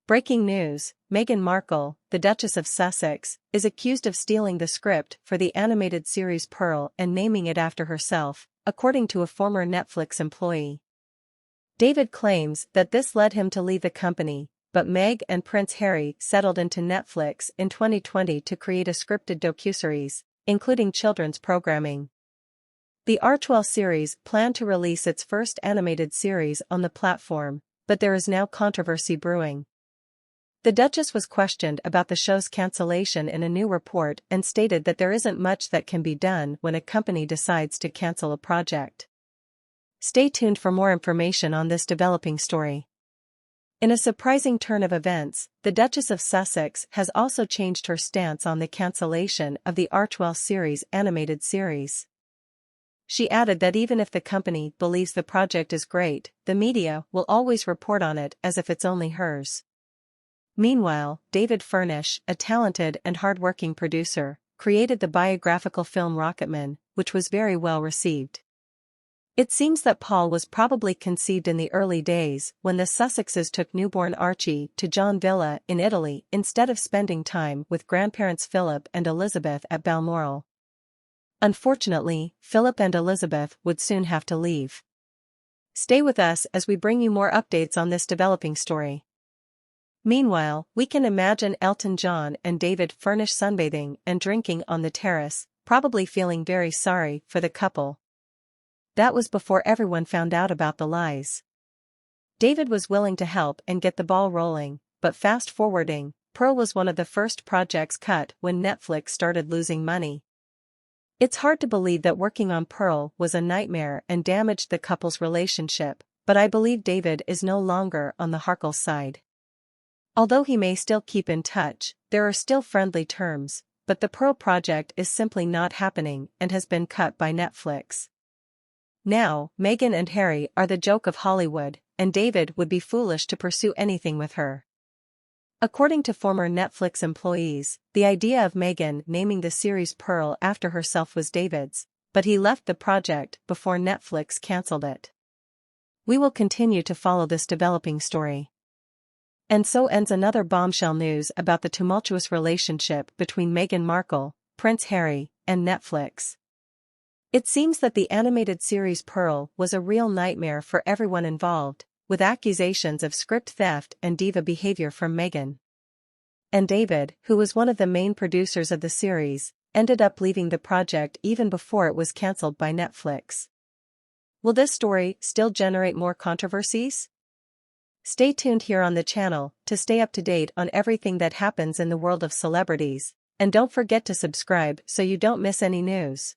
Breaking news: Meghan Markle, the Duchess of Sussex, is accused of stealing the script for the animated series Pearl and naming it after herself, according to a former Netflix employee. David claims that this led him to leave the company, but Meg and Prince Harry settled into Netflix in 2020 to create a scripted docuseries, including children's programming. The R12 series planned to release its first animated series on the platform, but there is now controversy brewing. The Duchess was questioned about the show's cancellation in a new report and stated that there isn't much that can be done when a company decides to cancel a project. Stay tuned for more information on this developing story. In a surprising turn of events, the Duchess of Sussex has also changed her stance on the cancellation of the Archwell Series animated series. She added that even if the company believes the project is great, the media will always report on it as if it's only hers. Meanwhile, David Furnish, a talented and hard-working producer, created the biographical film Rocketman, which was very well received. It seems that Paul was probably conceived in the early days when the Sussexes took newborn Archie to John Villa in Italy instead of spending time with grandparents Philip and Elizabeth at Balmoral. Unfortunately, Philip and Elizabeth would soon have to leave. Stay with us as we bring you more updates on this developing story. Meanwhile, we can imagine Elton John and David Furnish sunbathing and drinking on the terrace, probably feeling very sorry for the couple. That was before everyone found out about the lies. David was willing to help and get the ball rolling, but fast-forwarding, Pearl was one of the first projects cut when Netflix started losing money. It's hard to believe that working on Pearl was a nightmare and damaged the couple's relationship, but I believe David is no longer on the Markle side. Although he may still keep in touch, there are still friendly terms, but the Pearl project is simply not happening and has been cut by Netflix. Now, Meghan and Harry are the joke of Hollywood, and David would be foolish to pursue anything with her. According to former Netflix employees, the idea of Meghan naming the series Pearl after herself was David's, but he left the project before Netflix cancelled it. We will continue to follow this developing story. And so ends another bombshell news about the tumultuous relationship between Meghan Markle, Prince Harry, and Netflix. It seems that the animated series Pearl was a real nightmare for everyone involved, with accusations of script theft and diva behavior from Meghan. And David, who was one of the main producers of the series, ended up leaving the project even before it was cancelled by Netflix. Will this story still generate more controversies? Stay tuned here on the channel to stay up to date on everything that happens in the world of celebrities, and don't forget to subscribe so you don't miss any news.